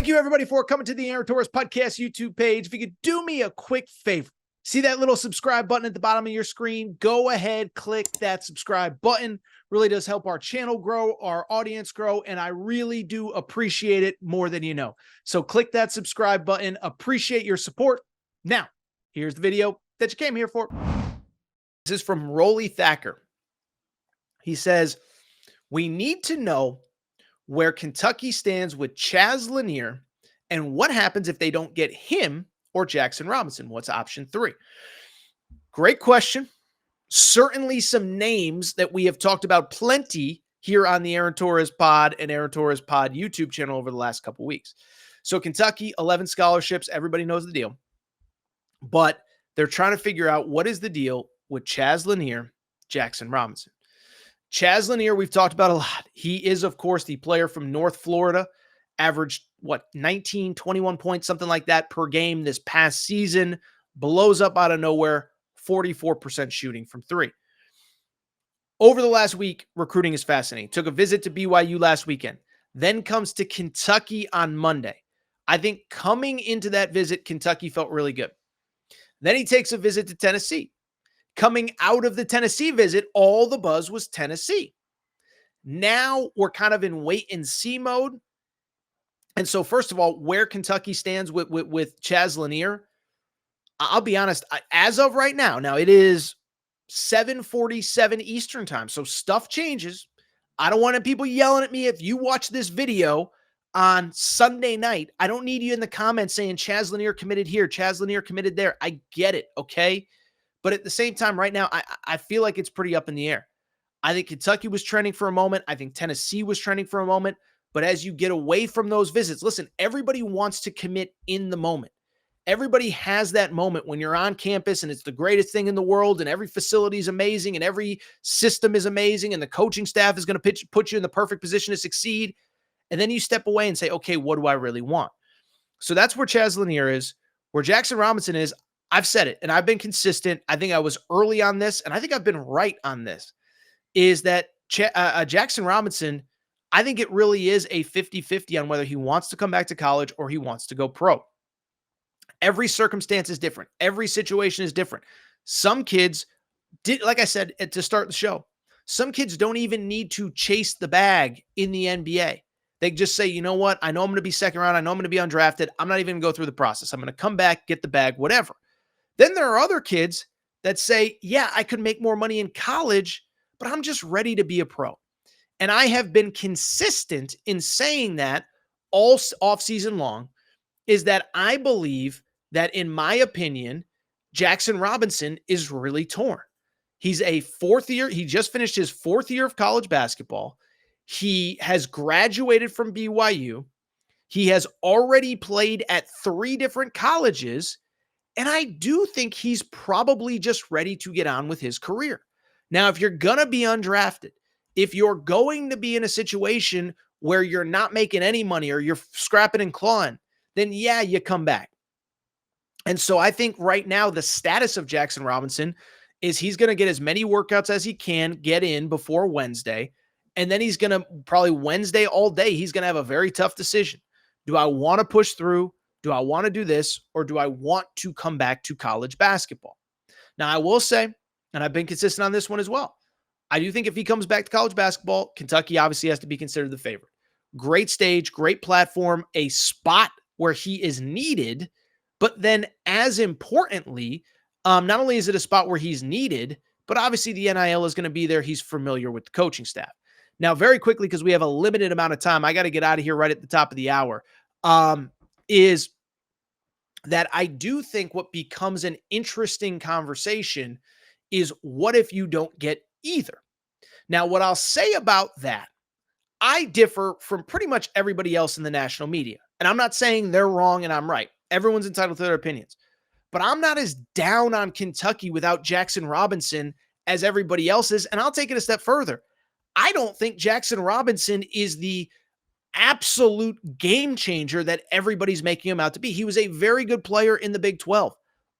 Thank you, everybody, for coming to the Aaron Torres Podcast YouTube page. If you could do me a quick favor, see that little subscribe button at the bottom of your screen? Go ahead, click that subscribe button. Really does help our channel grow, our audience grow, and I really do appreciate it more than you know. So click that subscribe button. Appreciate your support. Now, here's the video that you came here for. This is from Rolly Thacker. He says, we need to know where Kentucky stands with CHAZ Lanier and what happens if they don't get him or Jaxson Robinson. What's option 3? Great question. Certainly some names that we have talked about plenty here on the Aaron Torres Pod and Aaron Torres Pod YouTube channel over the last couple of weeks. So Kentucky, 11 scholarships. Everybody knows the deal. But they're trying to figure out what is the deal with CHAZ Lanier, Jaxson Robinson. CHAZ Lanier, we've talked about a lot. He is, of course, the player from North Florida, averaged, 19, 21 points, something like that per game this past season, blows up out of nowhere, 44% shooting from 3. Over the last week, recruiting is fascinating. Took a visit to BYU last weekend, then comes to Kentucky on Monday. I think coming into that visit, Kentucky felt really good. Then he takes a visit to Tennessee. Coming out of the Tennessee visit, all the buzz was Tennessee. Now we're kind of in wait and see mode. And so, first of all, where Kentucky stands with CHAZ Lanier, I'll be honest, as of right now it is 7:47 Eastern time. So stuff changes. I don't want people yelling at me. If you watch this video on Sunday night, I don't need you in the comments saying CHAZ Lanier committed here, CHAZ Lanier committed there. I get it, okay? But at the same time, right now, I feel like it's pretty up in the air. I think Kentucky was trending for a moment. I think Tennessee was trending for a moment. But as you get away from those visits, listen, everybody wants to commit in the moment. Everybody has that moment when you're on campus and it's the greatest thing in the world and every facility is amazing and every system is amazing and the coaching staff is going to put you in the perfect position to succeed. And then you step away and say, okay, what do I really want? So that's where CHAZ Lanier is. Where Jaxson Robinson is, I've said it, and I've been consistent. I think I was early on this, and I think I've been right on this, is that Jaxson Robinson, I think it really is a 50-50 on whether he wants to come back to college or he wants to go pro. Every circumstance is different. Every situation is different. Some kids, like I said to start the show, some kids don't even need to chase the bag in the NBA. They just say, you know what? I know I'm going to be second round. I know I'm going to be undrafted. I'm not even going to go through the process. I'm going to come back, get the bag, whatever. Then there are other kids that say, yeah, I could make more money in college, but I'm just ready to be a pro. And I have been consistent in saying that all offseason long, is that I believe that, in my opinion, Jaxson Robinson is really torn. He's a 4th year. He just finished his 4th year of college basketball. He has graduated from BYU. He has already played at 3 different colleges. And I do think he's probably just ready to get on with his career. Now, if you're going to be undrafted, if you're going to be in a situation where you're not making any money or you're scrapping and clawing, then yeah, you come back. And so I think right now the status of Jaxson Robinson is he's going to get as many workouts as he can get in before Wednesday. And then he's going to probably Wednesday all day, he's going to have a very tough decision. Do I want to push through? Do I want to do this, or do I want to come back to college basketball? Now, I will say, and I've been consistent on this one as well, I do think if he comes back to college basketball, Kentucky obviously has to be considered the favorite. Great stage, great platform, a spot where he is needed, but then as importantly, not only is it a spot where he's needed, but obviously the NIL is going to be there. He's familiar with the coaching staff. Now, very quickly, because we have a limited amount of time, I got to get out of here right at the top of the hour, is that I do think what becomes an interesting conversation is what if you don't get either? Now, what I'll say about that, I differ from pretty much everybody else in the national media. And I'm not saying they're wrong and I'm right. Everyone's entitled to their opinions. But I'm not as down on Kentucky without Jaxson Robinson as everybody else is. And I'll take it a step further. I don't think Jaxson Robinson is the absolute game changer that everybody's making him out to be. He was a very good player in the Big 12.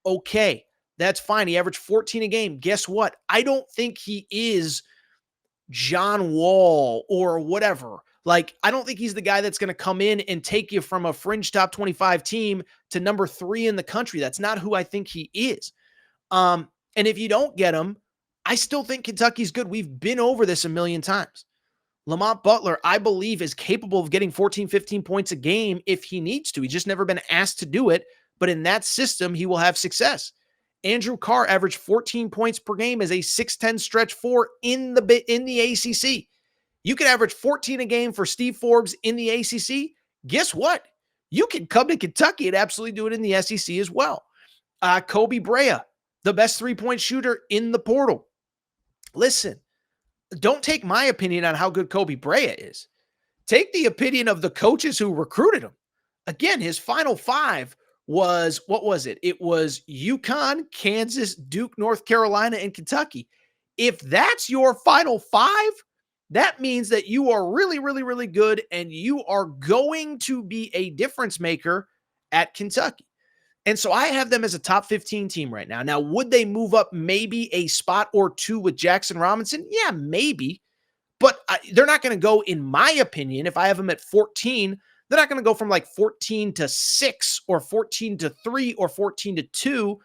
Okay, that's fine. He averaged 14 a game. Guess what? I don't think he is John Wall or whatever. Like, I don't think he's the guy that's going to come in and take you from a fringe top 25 team to number 3 in the country. That's not who I think he is. And if you don't get him, I still think Kentucky's good. We've been over this a million times. Lamont Butler, I believe, is capable of getting 14, 15 points a game if he needs to. He's just never been asked to do it. But in that system, he will have success. Andrew Carr averaged 14 points per game as a 6'10 stretch 4 in the ACC. You could average 14 a game for Steve Forbes in the ACC. Guess what? You can come to Kentucky and absolutely do it in the SEC as well. Kobe Brea, the best three-point shooter in the portal. Listen, don't take my opinion on how good Kobe Brea is. Take the opinion of the coaches who recruited him. Again, his final 5 was, what was it? It was UConn, Kansas, Duke, North Carolina, and Kentucky. If that's your final 5, that means that you are really, really, really good, and you are going to be a difference maker at Kentucky. And so I have them as a top 15 team right now. Now, would they move up maybe a spot or 2 with Jaxson Robinson? Yeah, maybe. But they're not going to go, in my opinion, if I have them at 14, they're not going to go from like 14 to 6 or 14 to 3 or 14 to 2.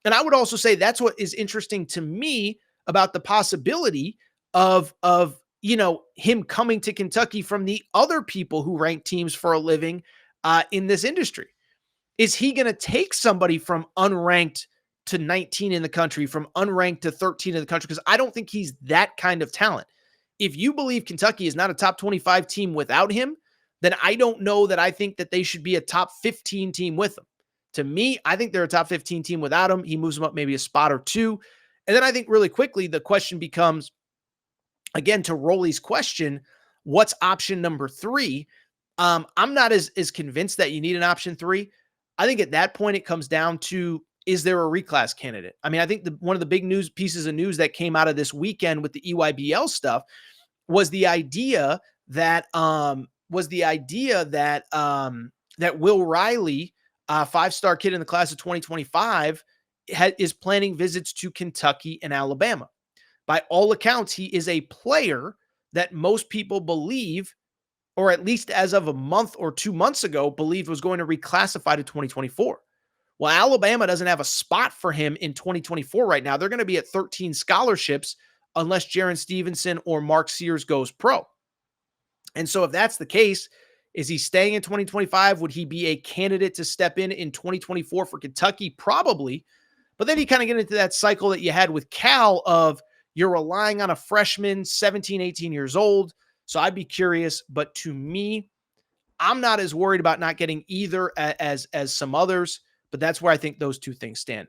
And I would also say that's what is interesting to me about the possibility of him coming to Kentucky from the other people who rank teams for a living in this industry. Is he going to take somebody from unranked to 19 in the country, from unranked to 13 in the country? Because I don't think he's that kind of talent. If you believe Kentucky is not a top 25 team without him, then I don't know that I think that they should be a top 15 team with him. To me, I think they're a top 15 team without him. He moves them up maybe a spot or 2. And then I think really quickly, the question becomes, again, to Rolly's question, what's option number 3? I'm not as convinced that you need an option 3. I think at that point, it comes down to, is there a reclass candidate? I mean, I think one of the big pieces of news that came out of this weekend with the EYBL stuff was the idea that that Will Riley, 5-star kid in the class of 2025, is planning visits to Kentucky and Alabama. By all accounts, he is a player that most people believe, or at least as of a month or 2 months ago, believed was going to reclassify to 2024. Well, Alabama doesn't have a spot for him in 2024 right now. They're going to be at 13 scholarships unless Jaron Stevenson or Mark Sears goes pro. And so if that's the case, is he staying in 2025? Would he be a candidate to step in 2024 for Kentucky? Probably. But then you kind of get into that cycle that you had with Cal of you're relying on a freshman, 17, 18 years old. So I'd be curious. But to me, I'm not as worried about not getting either as some others. But that's where I think those two things stand.